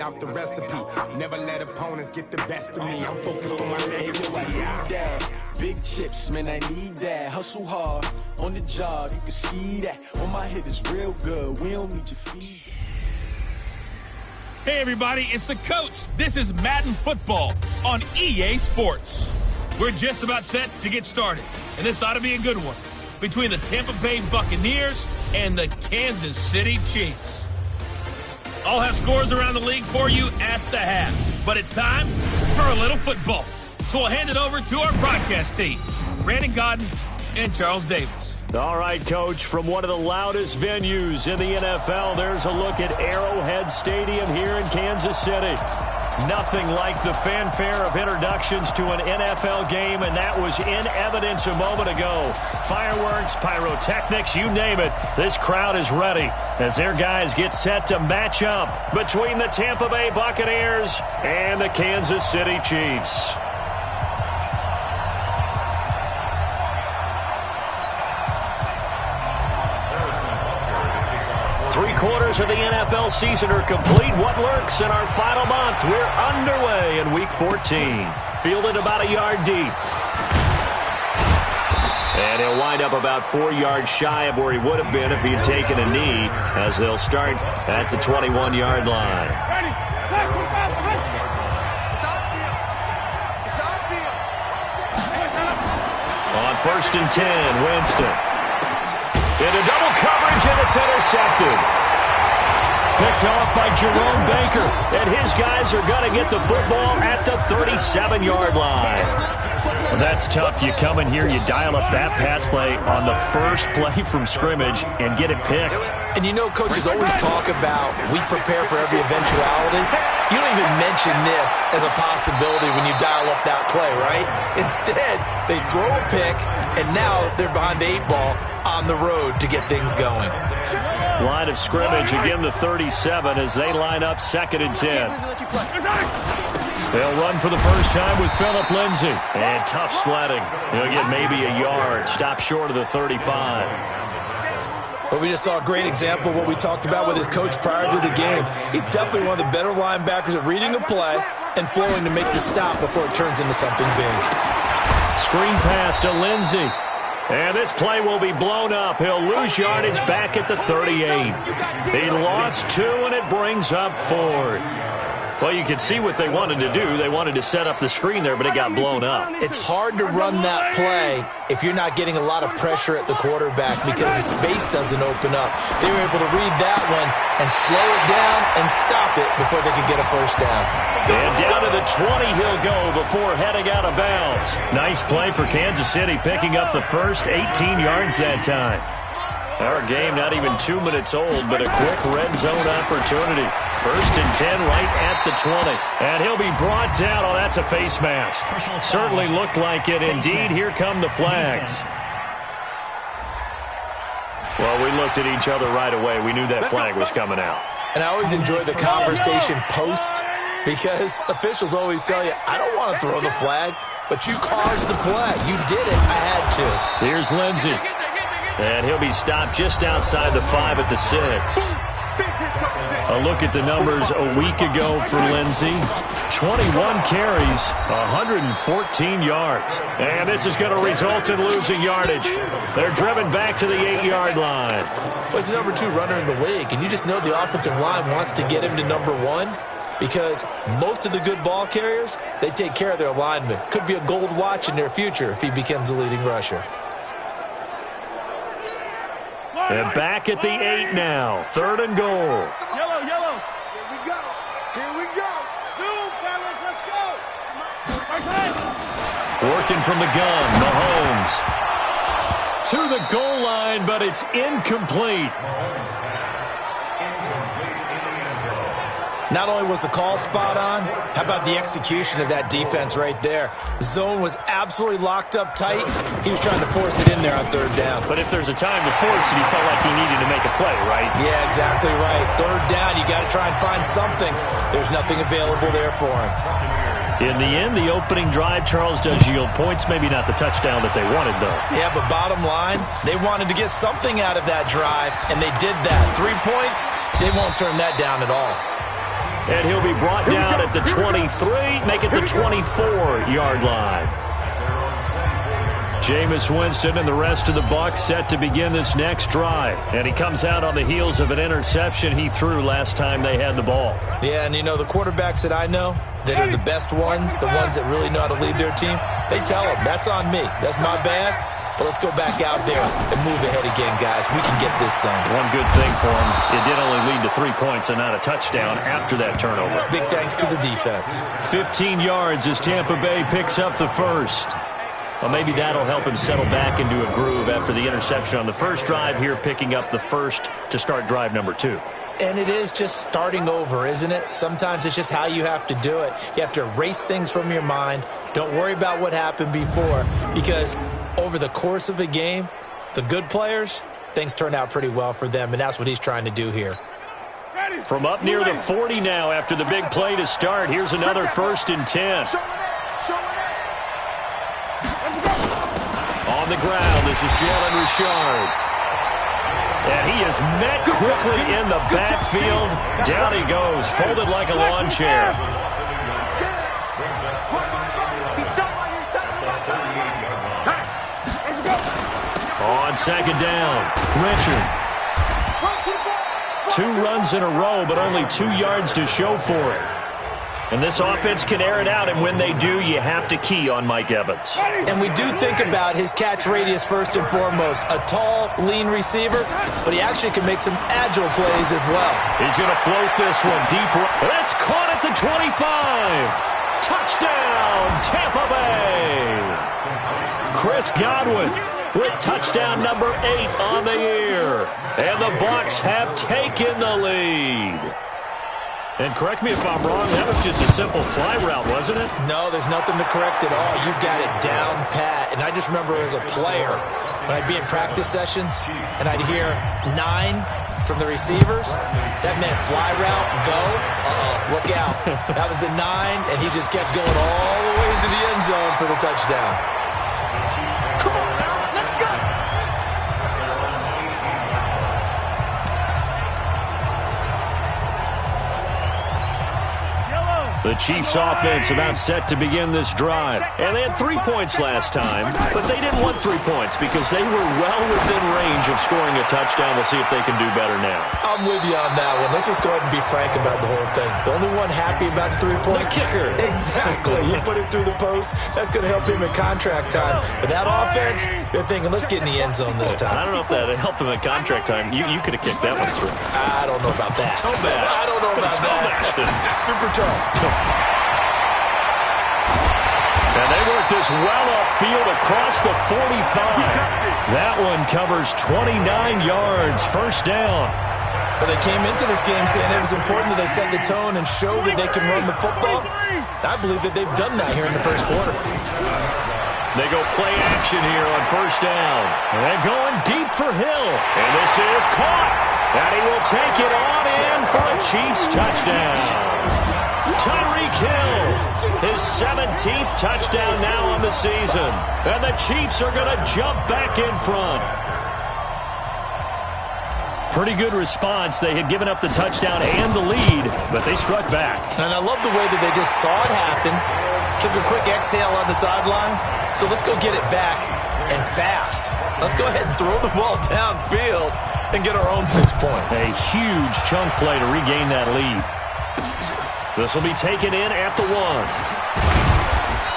out the recipe. Never let opponents get the best of me. I'm focused on my legacy. Big chips, man, I need that. Hustle hard on the job, you can see that. On my head is real good. We don't need your feet. Hey everybody, it's the coach. This is Madden Football on EA Sports. We're just about set to get started, and this ought to be a good one between the Tampa Bay Buccaneers and the Kansas City Chiefs. I'll have scores around the league for you at the half, but it's time for a little football. So we'll hand it over to our broadcast team, Brandon Godden and Charles Davis. All right, Coach, from one of the loudest venues in the NFL, there's a look at Arrowhead Stadium here in Kansas City. Nothing like the fanfare of introductions to an NFL game, and that was in evidence a moment ago. Fireworks, pyrotechnics, you name it. This crowd is ready as their guys get set to match up between the Tampa Bay Buccaneers and the Kansas City Chiefs. Three-quarters of the NFL season are complete. What lurks in our final month? We're underway in Week 14. Fielded about a yard deep. And he'll wind up about 4 yards shy of where he would have been if he had taken a knee, as they'll start at the 21-yard line. On 1st and 10, Winston. Into double coverage, and it's intercepted. Picked off by Jerome Baker, and his guys are going to get the football at the 37-yard line. Well, that's tough. You come in here, you dial up that pass play on the first play from scrimmage and get it picked. And you know, coaches always talk about we prepare for every eventuality. You don't even mention this as a possibility when you dial up that play, right? Instead, they throw a pick, and now they're behind the 8-ball on the road to get things going. Line of scrimmage, again the 37 as they line up 2nd and 10. They'll run for the first time with Phillip Lindsay. And tough sledding. He'll get maybe a yard. Stop short of the 35. But we just saw a great example of what we talked about with his coach prior to the game. He's definitely one of the better linebackers at reading a play and flowing to make the stop before it turns into something big. Screen pass to Lindsay. And this play will be blown up. He'll lose yardage back at the 38. He lost 2, and it brings up 4th. Well, you can see what they wanted to do. They wanted to set up the screen there, but it got blown up. It's hard to run that play if you're not getting a lot of pressure at the quarterback because the space doesn't open up. They were able to read that one and slow it down and stop it before they could get a first down. And down to the 20 he'll go before heading out of bounds. Nice play for Kansas City, picking up the first 18 yards that time. Our game not even 2 minutes old, but a quick red zone opportunity. 1st and 10 right at the 20. And he'll be brought down. Oh, that's a face mask. Certainly looked like it. Indeed, here come the flags. Well, we looked at each other right away. We knew that flag was coming out. And I always enjoy the conversation post because officials always tell you, I don't want to throw the flag, but you caused the play. You did it. I had to. Here's Lindsay. And he'll be stopped just outside the 5 at the 6. A look at the numbers a week ago for Lindsay. 21 carries, 114 yards. And this is going to result in losing yardage. They're driven back to the 8-yard line. Well, he's the number 2 runner in the league, and you just know the offensive line wants to get him to number 1 because most of the good ball carriers, they take care of their linemen. Could be a gold watch in their future if he becomes the leading rusher. And back at the 8 now. 3rd and goal. Yellow. Here we go. Zoom, fellas, let's go. Working from the gun, Mahomes. To the goal line, but it's incomplete. Not only was the call spot on, how about the execution of that defense right there? The zone was absolutely locked up tight. He was trying to force it in there on 3rd down. But if there's a time to force it, he felt like he needed to make a play, right? Yeah, exactly right. 3rd down, you got to try and find something. There's nothing available there for him. In the end, the opening drive, Charles, does yield points. Maybe not the touchdown that they wanted, though. Yeah, but bottom line, they wanted to get something out of that drive, and they did that. 3 points, they won't turn that down at all. And he'll be brought down at the 23, make it the 24-yard line. Jameis Winston and the rest of the Bucs set to begin this next drive. And he comes out on the heels of an interception he threw last time they had the ball. Yeah, and the quarterbacks that I know that are the best ones, the ones that really know how to lead their team, they tell them, that's on me. That's my bad. But let's go back out there and move ahead again, guys. We can get this done. One good thing for him, it did only lead to 3 points and not a touchdown after that turnover. Big thanks to the defense. 15 yards as Tampa Bay picks up the first. Well, maybe that'll help him settle back into a groove after the interception on the first drive here, picking up the first to start drive number 2. And it is just starting over, isn't it? Sometimes it's just how you have to do it. You have to erase things from your mind. Don't worry about what happened before, because over the course of a game, the good players, things turn out pretty well for them, and that's what he's trying to do here. From up near the 40 now after the big play to start, here's another 1st and 10. On the ground, this is Jalen Richard. And he is met quickly in the backfield. Down he goes, folded like a lawn chair. On 2nd down, Richard. 2 runs in a row, but only 2 yards to show for it. And this offense can air it out, and when they do, you have to key on Mike Evans. And we do think about his catch radius first and foremost. A tall, lean receiver, but he actually can make some agile plays as well. He's going to float this one deep. That's caught at the 25. Touchdown, Tampa Bay. Chris Godwin with touchdown number 8 on the year. And the Bucs have taken the lead. And correct me if I'm wrong, that was just a simple fly route, wasn't it? No, there's nothing to correct at all. You've got it down pat. And I just remember as a player, when I'd be in practice sessions and I'd hear 9 from the receivers, that meant fly route, go, look out. That was the 9, and he just kept going all the way into the end zone for the touchdown. The Chiefs offense about set to begin this drive. And they had 3 points last time, but they didn't want 3 points because they were well within range of scoring a touchdown. We'll see if they can do better now. I'm with you on that one. Let's just go ahead and be frank about the whole thing. The only one happy about the 3-point? The kicker. Exactly. You put it through the post. That's going to help him in contract time. But that offense, they're thinking, let's get in the end zone this time. I don't know if that helped him in contract time. You could have kicked that one through. I don't know about that. Toe bash. I don't know about that. Super toe. And they work this well upfield across the 45. That one covers 29 yards. First down. Well, they came into this game saying it was important that they set the tone and show that they can run the football. I believe that they've done that here in the first quarter. They go play action here on first down. And they're going deep for Hill. And this is caught. And he will take it on in for a Chiefs touchdown. Tyreek Hill, his 17th touchdown now on the season. And the Chiefs are going to jump back in front. Pretty good response. They had given up the touchdown and the lead, but they struck back. And I love the way that they just saw it happen, took a quick exhale on the sidelines. So let's go get it back and fast. Let's go ahead and throw the ball downfield and get our own 6 points. A huge chunk play to regain that lead. This will be taken in at the 1.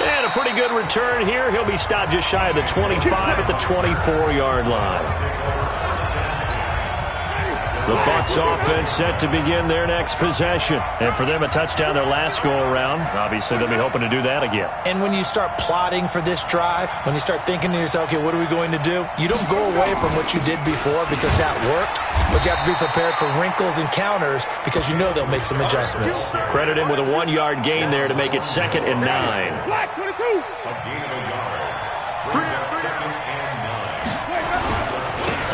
And a pretty good return here. He'll be stopped just shy of the 25 at the 24-yard line. The Bucs offense set to begin their next possession. And for them, a touchdown their last go-around. Obviously, they'll be hoping to do that again. And when you start plotting for this drive, when you start thinking to yourself, okay, what are we going to do? You don't go away from what you did before because that worked, but you have to be prepared for wrinkles and counters because you know they'll make some adjustments. Credit him with a 1-yard gain there to make it 2nd and 9.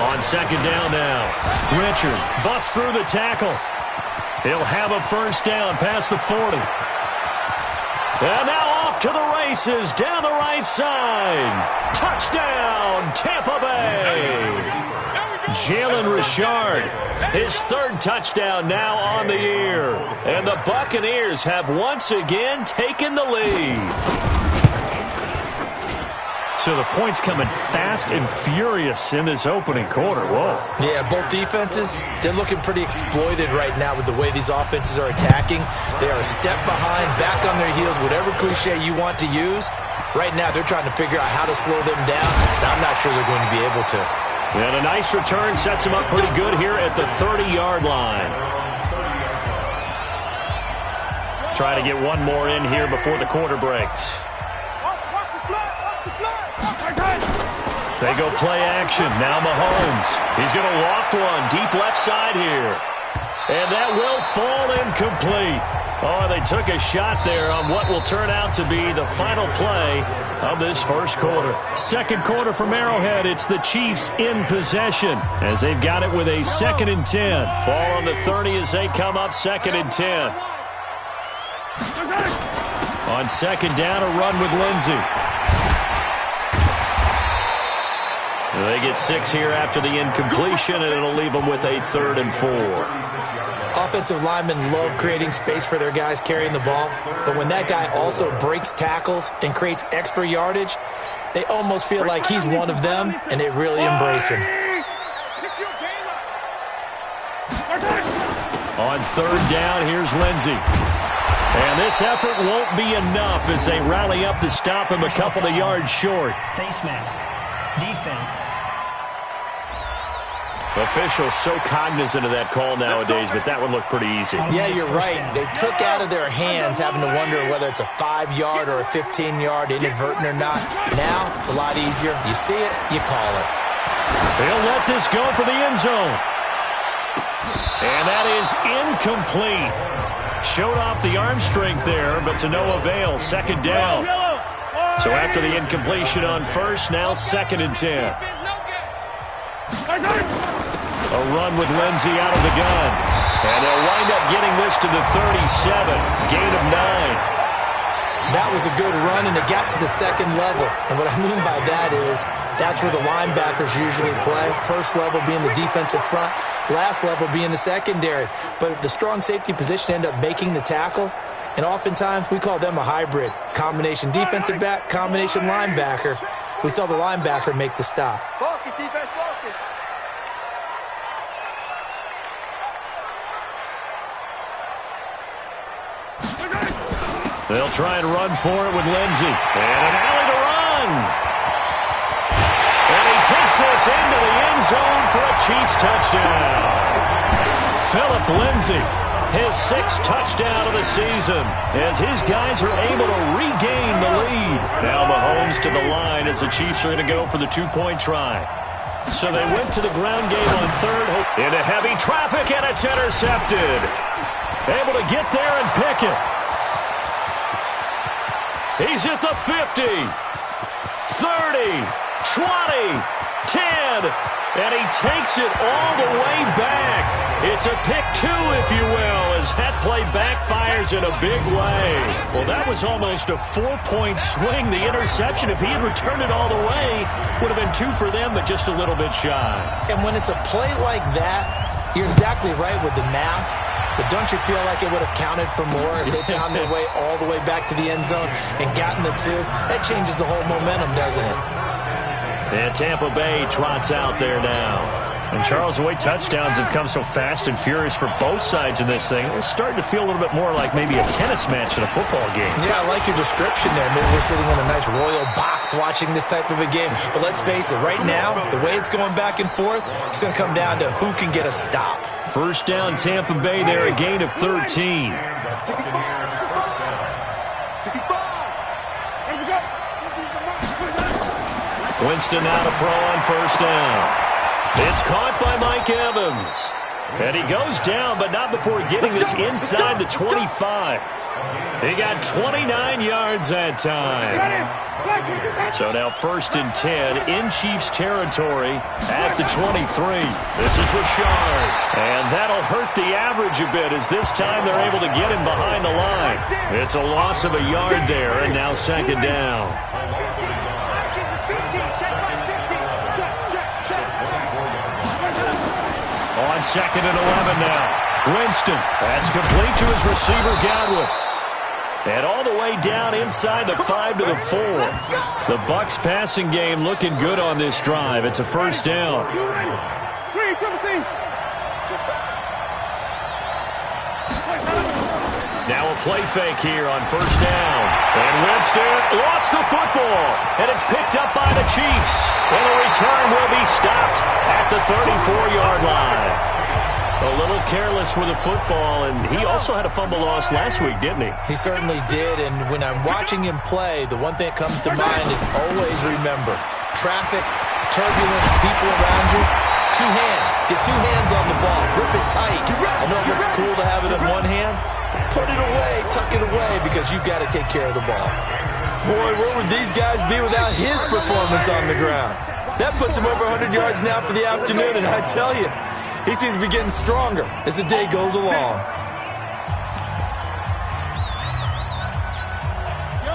On 2nd down now, Richard busts through the tackle. He'll have a first down past the 40. And now off to the races down the right side. Touchdown, Tampa Bay. Jalen Richard, his third touchdown now on the year. And the Buccaneers have once again taken the lead. So the points coming fast and furious in this opening quarter. Whoa. Yeah, both defenses, they're looking pretty exploited right now with the way these offenses are attacking. They are a step behind, back on their heels, whatever cliche you want to use. Right now, they're trying to figure out how to slow them down, and I'm not sure they're going to be able to. And a nice return sets them up pretty good here at the 30-yard line. Try to get one more in here before the quarter breaks. They go play action. Now Mahomes. He's going to loft one deep left side here. And that will fall incomplete. Oh, they took a shot there on what will turn out to be the final play of this first quarter. Second quarter from Arrowhead. It's the Chiefs in possession as they've got it with a 2nd and 10. Ball on the 30 as they come up 2nd and 10. On 2nd down, a run with Lindsey. They get 6 here after the incompletion, and it'll leave them with a 3rd and 4. Offensive linemen love creating space for their guys carrying the ball, but when that guy also breaks tackles and creates extra yardage, they almost feel like he's one of them, and they really embrace him. On 3rd down, here's Lindsey. And this effort won't be enough as they rally up to stop him a couple of yards short. Face mask. Defense. Officials so cognizant of that call nowadays, but that would look pretty easy. Yeah, you're right. They took out of their hands having to wonder whether it's a 5-yard or a 15-yard, inadvertent or not. Now, it's a lot easier. You see it, you call it. They'll let this go for the end zone. And that is incomplete. Showed off the arm strength there, but to no avail. 2nd down. So after the incompletion on 1st, now 2nd and 10. A run with Lindsey out of the gun. And they'll wind up getting this to the 37. Gain of 9. That was a good run, and it got to the 2nd level. And what I mean by that is that's where the linebackers usually play. First level being the defensive front, last level being the secondary. But the strong safety position ended up making the tackle. And oftentimes, we call them a hybrid. Combination defensive back, combination linebacker. We saw the linebacker make the stop. Focus, defense, focus. They'll try and run for it with Lindsey. And an alley to run. And he takes this into the end zone for a Chiefs touchdown. Phillip Lindsey. His 6th touchdown of the season as his guys are able to regain the lead. Now Mahomes to the line as the Chiefs are going to go for the 2-point try. So they went to the ground game on 3rd. Into heavy traffic, and it's intercepted. Able to get there and pick it. He's at the 50, 30, 20, 10, and he takes it all the way back. It's a pick 2, if you will, as that play backfires in a big way. Well, that was almost a 4-point swing. The interception, if he had returned it all the way, would have been 2 for them, but just a little bit shy. And when it's a play like that, you're exactly right with the math. But don't you feel like it would have counted for more if they found their way all the way back to the end zone and gotten the 2? That changes the whole momentum, doesn't it? And Tampa Bay trots out there now. And Charles, the way touchdowns have come so fast and furious for both sides in this thing, it's starting to feel a little bit more like maybe a tennis match in a football game. Yeah, I like your description there. Maybe we're sitting in a nice royal box watching this type of a game. But let's face it, right now, the way it's going back and forth, it's going to come down to who can get a stop. 1st down, Tampa Bay there, a gain of 13. Winston now to throw on 1st down. It's caught by Mike Evans. And he goes down, but not before getting this inside the 25. He got 29 yards that time. So now 1st and 10 in Chiefs territory at the 23. This is Richard. And that'll hurt the average a bit as this time they're able to get him behind the line. It's a loss of a yard there, and now 2nd down. On 2nd and 11 now. Winston, that's complete to his receiver, Godwin. And all the way down inside the 5 to the 4. The Bucs passing game looking good on this drive. It's a first down. Now a play fake here on first down. And Winston lost the football. And it's picked up by the Chiefs. And the return will be stopped at the 34-yard line. A little careless with the football, and he also had a fumble loss last week, didn't he? He certainly did, and when I'm watching him play, the one thing that comes to mind is always remember, traffic, turbulence, people around you, two hands. Get two hands on the ball. Grip it tight. I know it looks cool to have it in one hand. Put it away, tuck it away, because you've got to take care of the ball. Boy, where would these guys be without his performance on the ground? That puts him over 100 yards now for the afternoon, and I tell you, he seems to be getting stronger as the day goes along.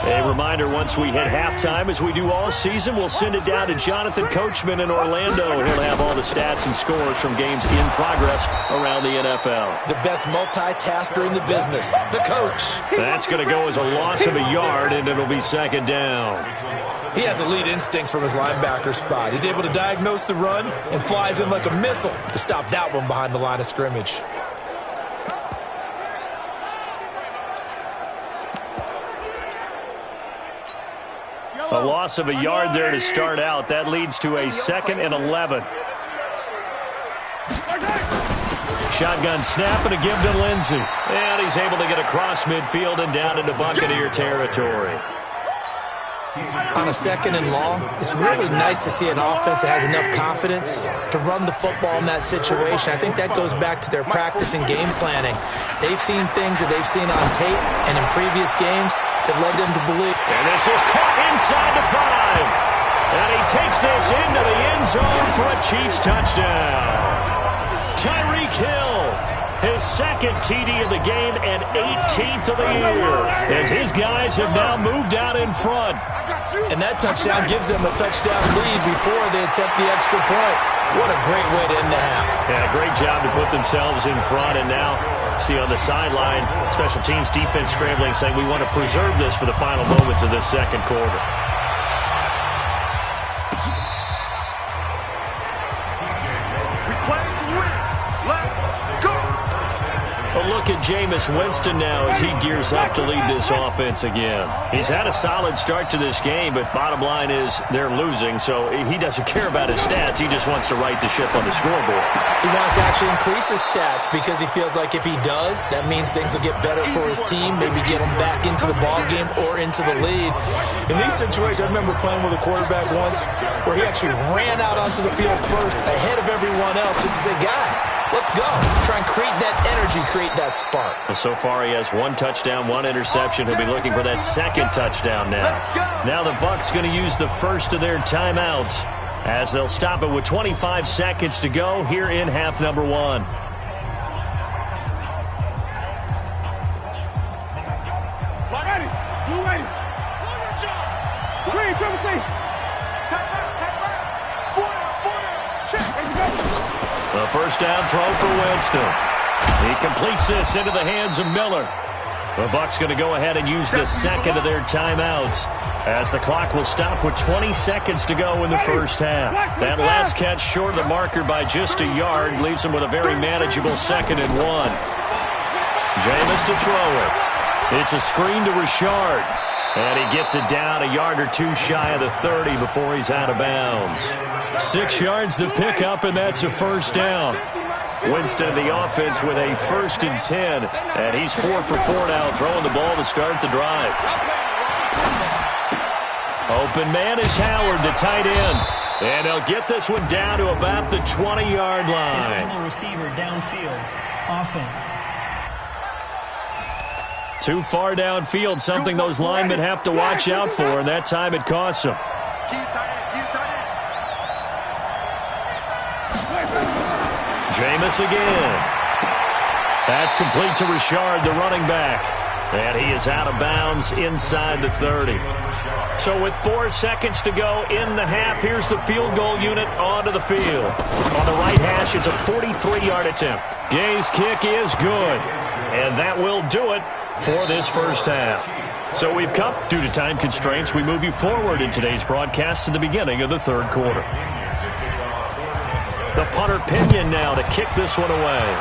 A reminder, once we hit halftime, as we do all season, we'll send it down to Jonathan Coachman in Orlando. He'll have all the stats and scores from games in progress around the NFL. The best multitasker in the business, the coach. That's going to go as a loss of a yard, and it'll be second down. He has elite instincts from his linebacker spot. He's able to diagnose the run and flies in like a missile to stop that one behind the line of scrimmage. A loss of a yard there to start out. That leads to a 2nd and 11. Shotgun snap and a give to Lindsey. And he's able to get across midfield and down into Buccaneer territory. On a 2nd and long, it's really nice to see an offense that has enough confidence to run the football in that situation. I think that goes back to their practice and game planning. They've seen things that they've seen on tape and in previous games that led them to believe. And this is caught inside the 5. And he takes this into the end zone for a Chiefs touchdown. Tyreek Hill, his 2nd TD of the game and 18th of the year, as his guys have now moved out in front. And that touchdown gives them a touchdown lead before they attempt the extra point. What a great way to end the half. Yeah, great job to put themselves in front. And now, see on the sideline, special teams defense scrambling, saying we want to preserve this for the final moments of this second quarter. A look at Jameis Winston now as he gears up to lead this offense again. He's had a solid start to this game, but bottom line is they're losing, so he doesn't care about his stats. He just wants to right the ship on the scoreboard. He wants to actually increase his stats because he feels like if he does, that means things will get better for his team, maybe get him back into the ball game or into the lead. In these situations, I remember playing with a quarterback once where he actually ran out onto the field first ahead of everyone else just to say, guys, let's go. Try and create that energy, create that spark. Well, so far he has 1 touchdown, 1 interception. He'll be looking for that 2nd touchdown now. Now the Bucs going to use the first of their timeouts as they'll stop it with 25 seconds to go here in half number 1. The first down throw for Winston. He completes this into the hands of Miller. The Bucs going to go ahead and use the 2nd of their timeouts as the clock will stop with 20 seconds to go in the first half. That last catch short of the marker by just a yard leaves him with a very manageable 2nd and 1. Jameis to throw it. It's a screen to Richard. And he gets it down a yard or two shy of the 30 before he's out of bounds. 6 yards to pick up, and that's a first down. Winston in the offense with a 1st and 10. And he's 4 for 4 now, throwing the ball to start the drive. Open man is Howard, the tight end. And they'll get this one down to about the 20-yard line. Eligible receiver downfield. Offense. Too far downfield, something those linemen have to watch out for, and that time it costs them. Jameis again. That's complete to Richard, the running back. And he is out of bounds inside the 30. So with 4 seconds to go in the half, here's the field goal unit onto the field. On the right hash, it's a 43-yard attempt. Gay's kick is good. And that will do it for this first half. So we've come, due to time constraints, we move you forward in today's broadcast to the beginning of the third quarter. The punter Pinion now to kick this one away.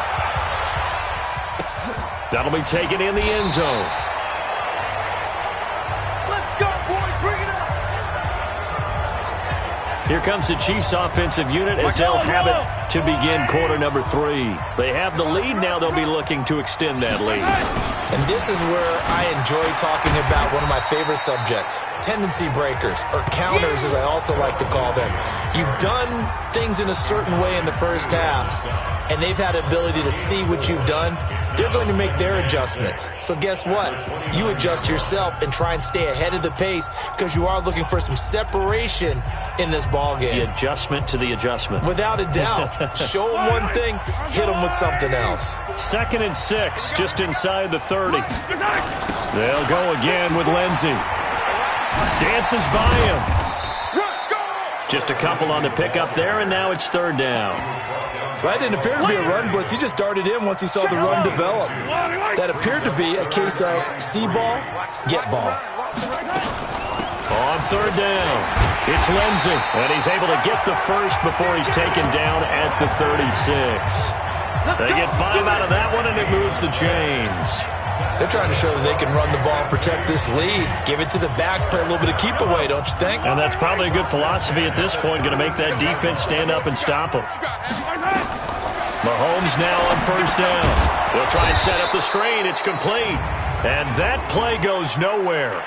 That'll be taken in the end zone. Let's go, boys. Bring it up. Here comes the Chiefs offensive unit as they'll have it to begin quarter number 3. They have the lead. Now they'll be looking to extend that lead. And this is where I enjoy talking about one of my favorite subjects, tendency breakers, or counters as I also like to call them. You've done things in a certain way in the first half, and they've had the ability to see what you've done. They're going to make their adjustments. So guess what? You adjust yourself and try and stay ahead of the pace because you are looking for some separation in this ball game. The adjustment to the adjustment. Without a doubt. Show them one thing, hit them with something else. 2nd and 6, just inside the 30. They'll go again with Lindsey. Dances by him. Just a couple on the pickup there, and now it's 3rd down. That didn't appear to be a run blitz. He just darted in once he saw the run develop. That appeared to be a case of see ball, get ball. On 3rd down, it's Lindsey, and he's able to get the first before he's taken down at the 36. They get 5 out of that one, and it moves the chains. They're trying to show that they can run the ball and protect this lead. Give it to the backs, play a little bit of keep away, don't you think? And that's probably a good philosophy at this point, going to make that defense stand up and stop them. Mahomes now on 1st down. They'll try and set up the screen. It's complete. And that play goes nowhere.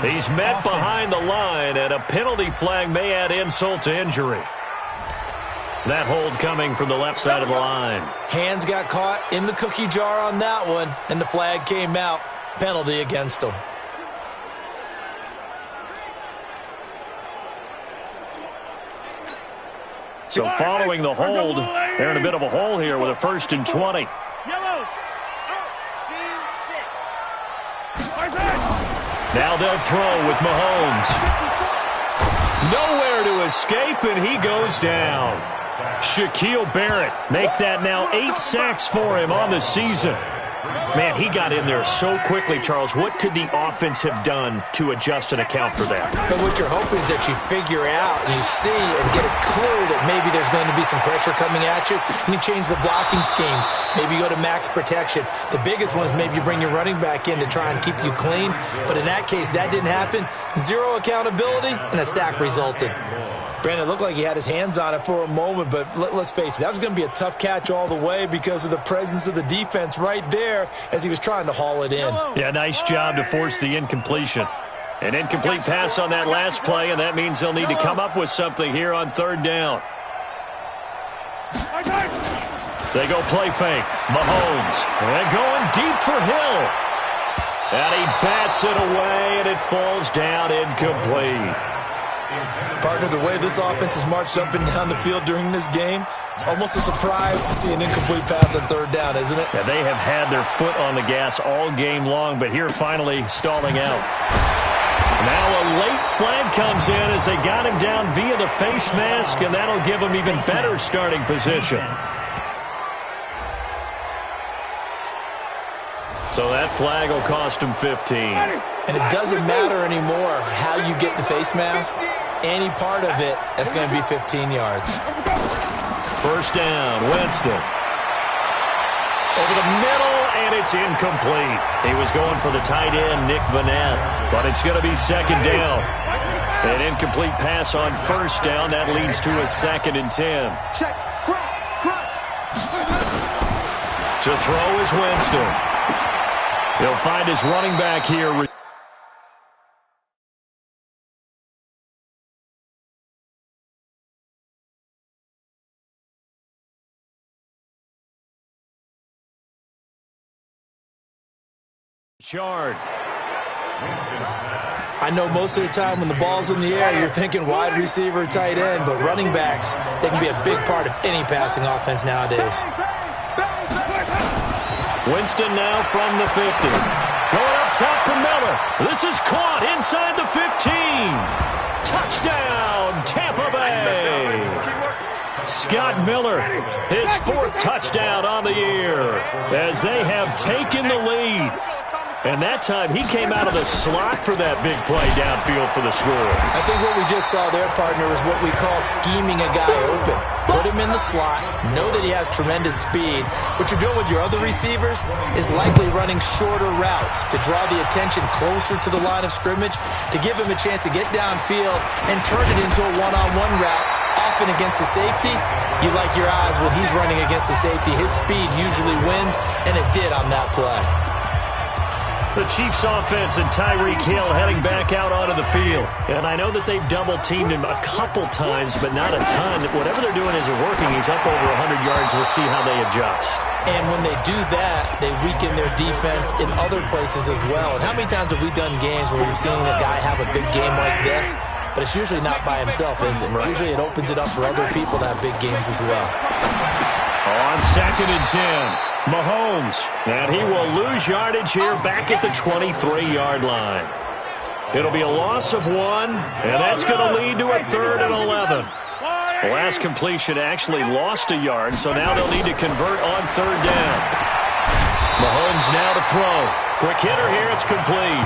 He's met behind the line, and a penalty flag may add insult to injury. That hold coming from the left side of the line. Hands got caught in the cookie jar on that one, and the flag came out. Penalty against him. So following the hold, they're in a bit of a hole here with a 1st and 20. Now they'll throw with Mahomes. Nowhere to escape, and he goes down. Shaquille Barrett make that now 8 sacks for him on the season. Man, he got in there so quickly, Charles. What could the offense have done to adjust and account for that? But what you're hoping is that you figure out and you see and get a clue that maybe there's going to be some pressure coming at you, and you change the blocking schemes. Maybe you go to max protection. The biggest one is maybe you bring your running back in to try and keep you clean. But in that case, that didn't happen. 0 accountability, and a sack resulted. Brandon, it looked like he had his hands on it for a moment, but let's face it, that was going to be a tough catch all the way because of the presence of the defense right there as he was trying to haul it in. Yeah, nice job to force the incompletion. An incomplete pass on that last play, and that means they'll need to come up with something here on 3rd down. They go play fake. Mahomes, and going deep for Hill. And he bats it away, and it falls down incomplete. Partner, the way this offense has marched up and down the field during this game, it's almost a surprise to see an incomplete pass on 3rd down, isn't it? Yeah, they have had their foot on the gas all game long, but here finally stalling out. Now a late flag comes in as they got him down via the face mask, and that'll give him even better starting position. So that flag will cost him 15. And it doesn't matter anymore how you get the face mask. Any part of it, that's going to be 15 yards. 1st down, Winston. Over the middle, and it's incomplete. He was going for the tight end, Nick Vanette, but it's going to be 2nd down. An incomplete pass on 1st down. That leads to a 2nd and 10. Check, crunch. To throw is Winston. He'll find his running back here. Yard. I know most of the time when the ball's in the air, you're thinking wide receiver, tight end, but running backs, they can be a big part of any passing offense nowadays. Winston now from the 50. Going up It's out for Miller. This is caught inside the 15. Touchdown, Tampa Bay. Scott Miller, his 4th touchdown on the year as they have taken the lead. And that time, he came out of the slot for that big play downfield for the score. I think what we just saw there, partner, is what we call scheming a guy open. Put him in the slot, know that he has tremendous speed. What you're doing with your other receivers is likely running shorter routes to draw the attention closer to the line of scrimmage, to give him a chance to get downfield and turn it into a one-on-one route. Often against the safety, you like your odds when he's running against the safety. His speed usually wins, and it did on that play. The Chiefs offense and Tyreek Hill heading back out onto the field. And I know that they've double-teamed him a couple times, but not a ton. Whatever they're doing isn't working. He's up over 100 yards. We'll see how they adjust. And when they do that, they weaken their defense in other places as well. And how many times have we done games where we've seen a guy have a big game like this? But it's usually not by himself, is it? Right. Usually it opens it up for other people to have big games as well. On 2nd and 10. Mahomes, and he will lose yardage here back at the 23-yard line. It'll be a loss of 1, and that's going to lead to a 3rd and 11. The last completion actually lost a yard, so now they'll need to convert on 3rd down. Mahomes now to throw. Quick hitter here, it's complete.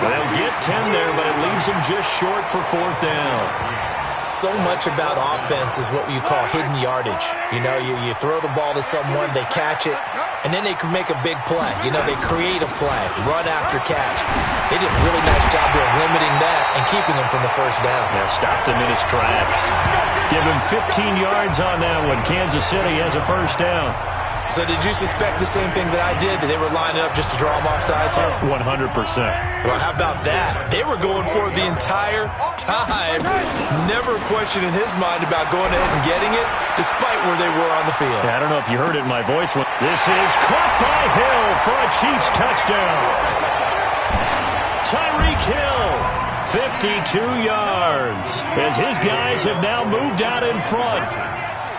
They'll get 10 there, but it leaves them just short for 4th down. So much about offense is what you call hidden yardage. You know, you throw the ball to someone, they catch it, and then they can make a big play. You know, they create a play, run after catch. They did a really nice job of limiting that and keeping him from the 1st down. Yeah, stopped him in his tracks. Give him 15 yards on that one. Kansas City has a 1st down. So did you suspect the same thing that I did, that they were lining up just to draw him off sides here? 100%. Well, how about that? They were going for it the entire time. Never a question in his mind about going ahead and getting it, despite where they were on the field. Yeah, I don't know if you heard it in my voice. This is caught by Hill for a Chiefs touchdown. Tyreek Hill, 52 yards, as his guys have now moved out in front.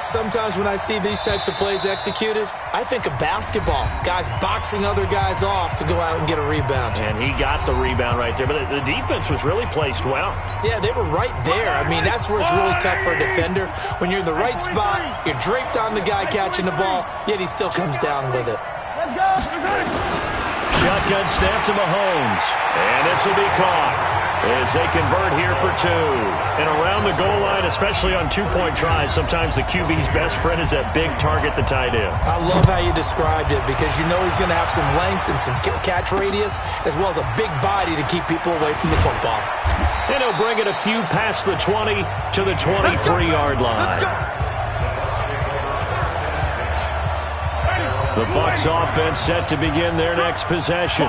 Sometimes when I see these types of plays executed, I think of basketball. Guys boxing other guys off to go out and get a rebound. And he got the rebound right there, but the defense was really placed well. Yeah, they were right there. I mean, that's where it's really tough for a defender. When you're in the right spot, you're draped on the guy catching the ball, yet he still comes down with it. Shotgun snap to Mahomes, and this will be caught as they convert here for 2. And around the goal line, especially on 2-point tries, sometimes the QB's best friend is that big target, the tight end. I love how you described it, because you know he's going to have some length and some catch radius, as well as a big body to keep people away from the football. And he'll bring it a few past the 20 to the 23-yard line. The Bucs offense set to begin their next possession.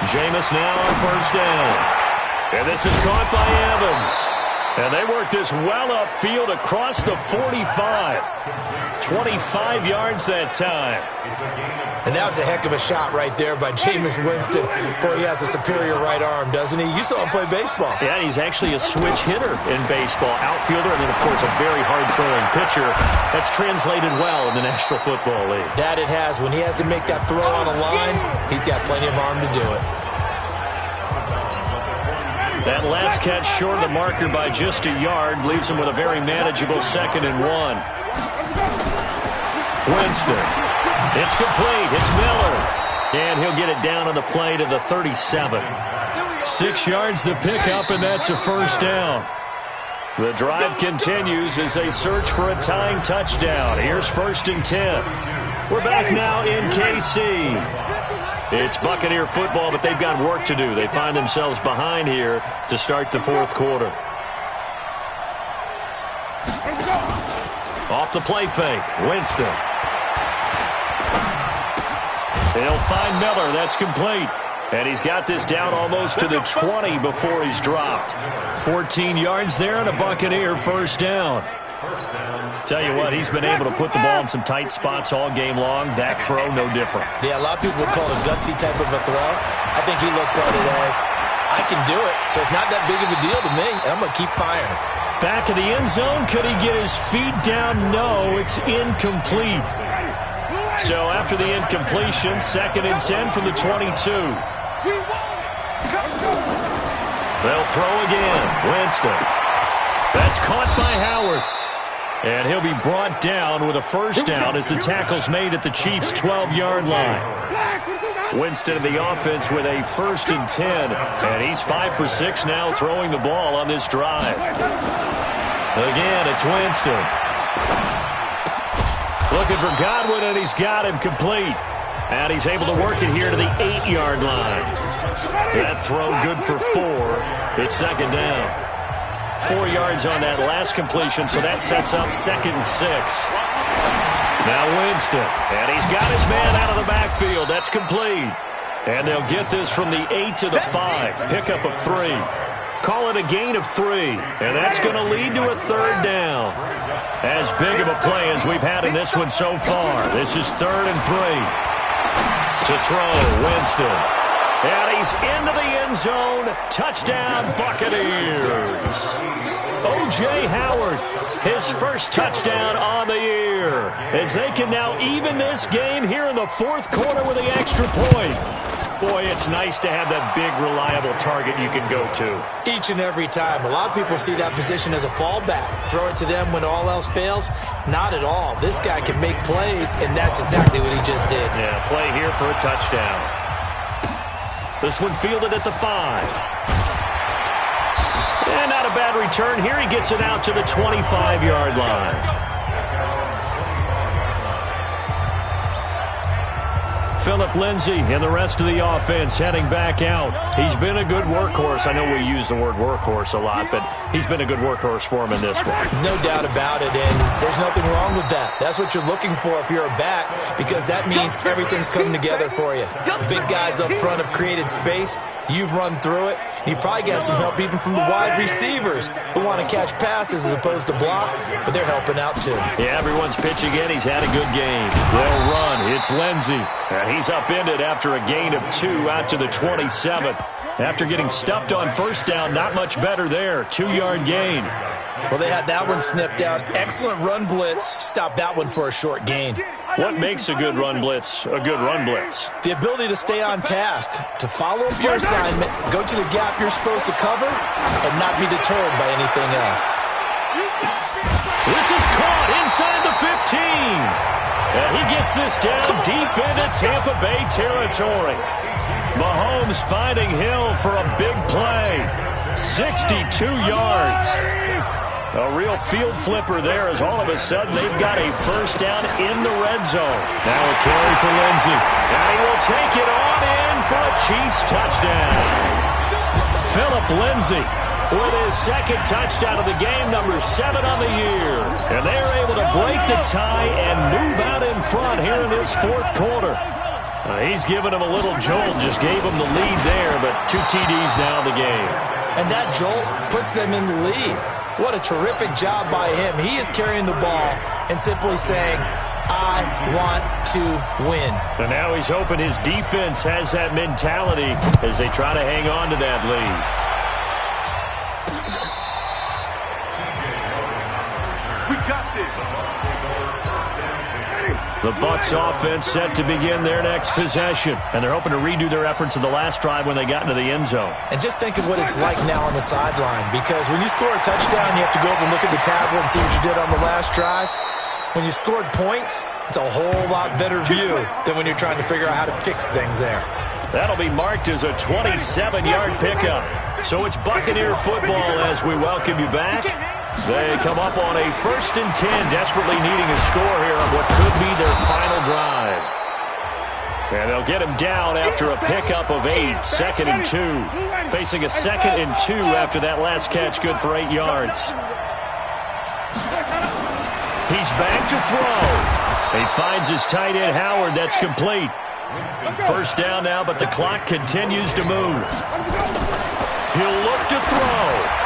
Jameis now on 1st down. And this is caught by Evans. And they work this well upfield across the 45. 25 yards that time. And that was a heck of a shot right there by Jameis Winston. Boy, he has a superior right arm, doesn't he? You saw him play baseball. Yeah, he's actually a switch hitter in baseball. Outfielder, and then, of course, a very hard-throwing pitcher. That's translated well in the National Football League. That it has. When he has to make that throw on a line, he's got plenty of arm to do it. That last catch short of the marker by just a yard leaves him with a very manageable 2nd and 1. Winston. It's complete. It's Miller. And he'll get it down on the play to the 37. 6 yards the pickup, and that's a 1st down. The drive continues as they search for a tying touchdown. Here's 1st and 10. We're back now in KC. It's Buccaneer football, but they've got work to do. They find themselves behind here to start the 4th quarter. Off the play fake, Winston. They'll find Miller. That's complete. And he's got this down almost to the 20 before he's dropped. 14 yards there and a Buccaneer 1st down. Tell you what, he's been able to put the ball in some tight spots all game long. That throw, no different. Yeah, a lot of people would call it a gutsy type of a throw. I think he looks at it as, I can do it, so it's not that big of a deal to me, and I'm going to keep firing. Back of the end zone, could he get his feet down? No, it's incomplete. So after the incompletion, 2nd and 10 from the 22. They'll throw again. Winston. That's caught by Howard. And he'll be brought down with a first down as the tackle's made at the Chiefs' 12-yard line. Winston in the offense with a 1st and 10. And he's 5 for 6 now throwing the ball on this drive. Again, it's Winston. Looking for Godwin, and he's got him complete. And he's able to work it here to the 8-yard line. That throw good for 4. It's 2nd down. 4 yards on that last completion, so that sets up 2nd and 6. Now Winston, and he's got his man out of the backfield. That's complete. And they'll get this from the 8 to the 5. Pickup of 3. Call it a gain of 3, and that's going to lead to a 3rd down. As big of a play as we've had in this one so far. This is 3rd and 3. To throw, Winston. And he's into the end zone. Touchdown, Buccaneers. O.J. Howard, his first touchdown on the year. As they can now even this game here in the 4th quarter with the extra point. Boy, it's nice to have that big, reliable target you can go to. Each and every time. A lot of people see that position as a fallback. Throw it to them when all else fails. Not at all. This guy can make plays, and that's exactly what he just did. Yeah, play here for a touchdown. This one fielded at the 5. And not a bad return here. He gets it out to the 25-yard line. Philip Lindsay and the rest of the offense heading back out. He's been a good workhorse. I know we use the word workhorse a lot, but he's been a good workhorse for him in this one. No doubt about it, and there's nothing wrong with that. That's what you're looking for if you're a back, because that means everything's coming together for you. The big guys up front have created space. You've run through it. You've probably got some help even from the wide receivers who want to catch passes as opposed to block, but they're helping out too. Yeah, everyone's pitching in. He's had a good game. They'll run. It's Lindsay. And he's upended after a gain of 2 out to the 27th. After getting stuffed on first down, not much better there. 2-yard gain. Well, they had that one sniffed out. Excellent run blitz. Stopped that one for a short gain. What makes a good run blitz a good run blitz? The ability to stay on task, to follow up your assignment, go to the gap you're supposed to cover, and not be deterred by anything else. This is caught inside the 15. And he gets this down deep into Tampa Bay territory. Mahomes finding Hill for a big play. 62 yards. A real field flipper there as all of a sudden they've got a first down in the red zone. Now a carry for Lindsay. And he will take it on in for a Chiefs touchdown. Philip Lindsay with his 2nd touchdown of the game, number 7 on the year. And they're able to break the tie and move out in front here in this 4th quarter. He's given him a little jolt, just gave him the lead there, but 2 TDs now in the game. And that jolt puts them in the lead. What a terrific job by him. He is carrying the ball and simply saying, I want to win. And now he's hoping his defense has that mentality as they try to hang on to that lead. The Bucs offense set to begin their next possession. And they're hoping to redo their efforts in the last drive when they got into the end zone. And just think of what it's like now on the sideline. Because when you score a touchdown, you have to go over and look at the tablet and see what you did on the last drive. When you scored points, it's a whole lot better view than when you're trying to figure out how to fix things there. That'll be marked as a 27-yard pickup. So it's Buccaneer football as we welcome you back. They come up on a 1st and 10, desperately needing a score here on what could be their final drive. And they'll get him down after a pickup of 8, 2nd and 2. Facing a 2nd and 2 after that last catch, good for 8 yards. He's back to throw. He finds his tight end, Howard. That's complete. First down now, but the clock continues to move. He'll look to throw.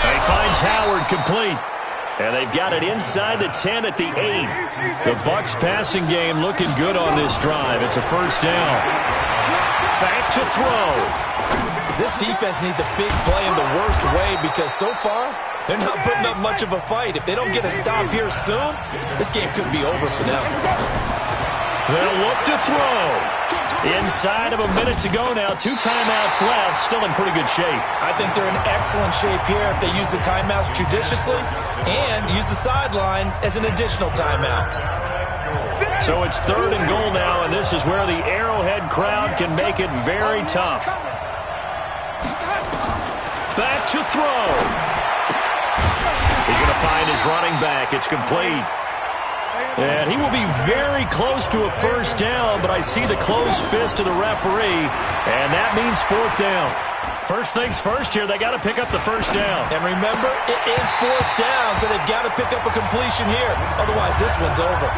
He finds Howard complete. And they've got it inside the 10 at the 8. The Bucs passing game looking good on this drive. It's a first down. Back to throw. This defense needs a big play in the worst way because so far they're not putting up much of a fight. If they don't get a stop here soon, this game could be over for them. They'll look to throw. Inside of a minute to go now. 2 timeouts left. Still in pretty good shape. I think they're in excellent shape here if they use the timeouts judiciously and use the sideline as an additional timeout. So it's 3rd and goal now, and this is where the Arrowhead crowd can make it very tough. Back to throw. He's going to find his running back. It's complete. And he will be very close to a first down, but I see the closed fist of the referee, and that means 4th down. First things first here, they got to pick up the first down. And remember, it is 4th down, so they've got to pick up a completion here. Otherwise, this one's over.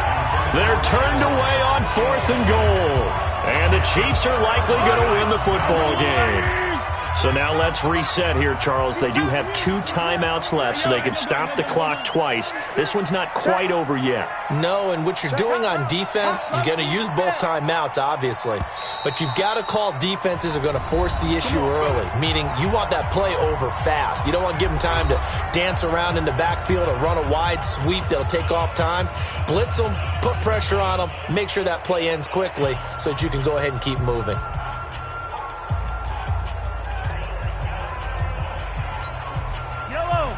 They're turned away on 4th and goal. And the Chiefs are likely going to win the football game. So now let's reset here, Charles. They do have 2 timeouts left, so they can stop the clock twice. This one's not quite over yet. No, and what you're doing on defense, you're going to use both timeouts, obviously. But you've got to call defenses are going to force the issue early, meaning you want that play over fast. You don't want to give them time to dance around in the backfield or run a wide sweep that'll take off time. Blitz them, put pressure on them, make sure that play ends quickly so that you can go ahead and keep moving.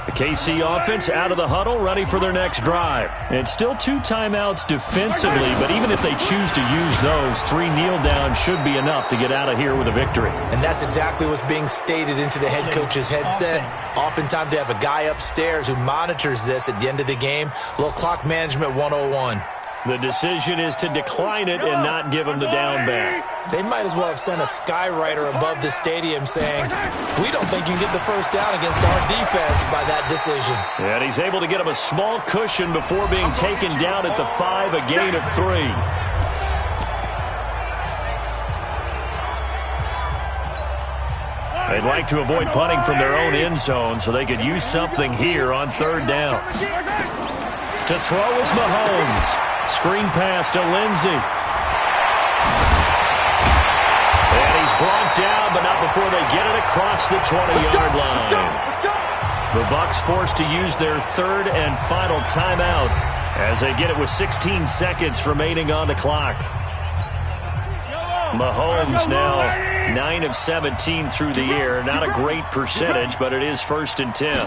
The KC offense out of the huddle, ready for their next drive. And still 2 timeouts defensively, but even if they choose to use those, 3 kneel downs should be enough to get out of here with a victory. And that's exactly what's being stated into the head coach's headset. Oftentimes they have a guy upstairs who monitors this at the end of the game. Little clock management 101. The decision is to decline it and not give him the down back. They might as well have sent a skywriter above the stadium saying, we don't think you can get the first down against our defense by that decision. And he's able to get him a small cushion before being taken down at the 5, a gain of 3. They'd like to avoid punting from their own end zone so they could use something here on 3rd down. To throw is Mahomes. Screen pass to Lindsey. And he's brought down, but not before they get it across the 20-yard line. The Bucs forced to use their 3rd and final timeout as they get it with 16 seconds remaining on the clock. Mahomes now 9 of 17 through the air. Not a great percentage, but it is 1st and 10.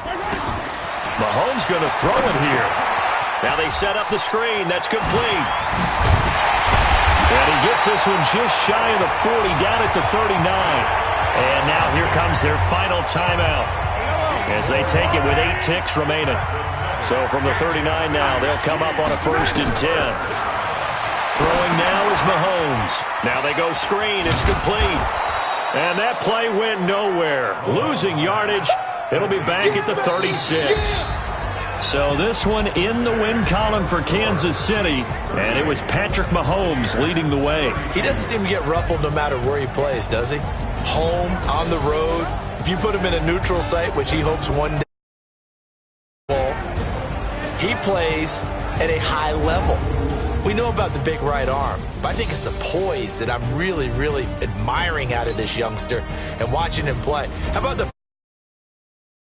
Mahomes going to throw it here. Now they set up the screen. That's complete. And he gets this one just shy of the 40, down at the 39. And now here comes their final timeout as they take it with 8 ticks remaining. So from the 39 now, they'll come up on a 1st and 10. Throwing now is Mahomes. Now they go screen. It's complete. And that play went nowhere. Losing yardage. It'll be back at the 36. So this one in the win column for Kansas City, and it was Patrick Mahomes leading the way. He doesn't seem to get ruffled no matter where he plays, does he? Home, on the road. If you put him in a neutral site, which he hopes one day, he plays at a high level. We know about the big right arm, but I think it's the poise that I'm really, really admiring out of this youngster and watching him play. How about the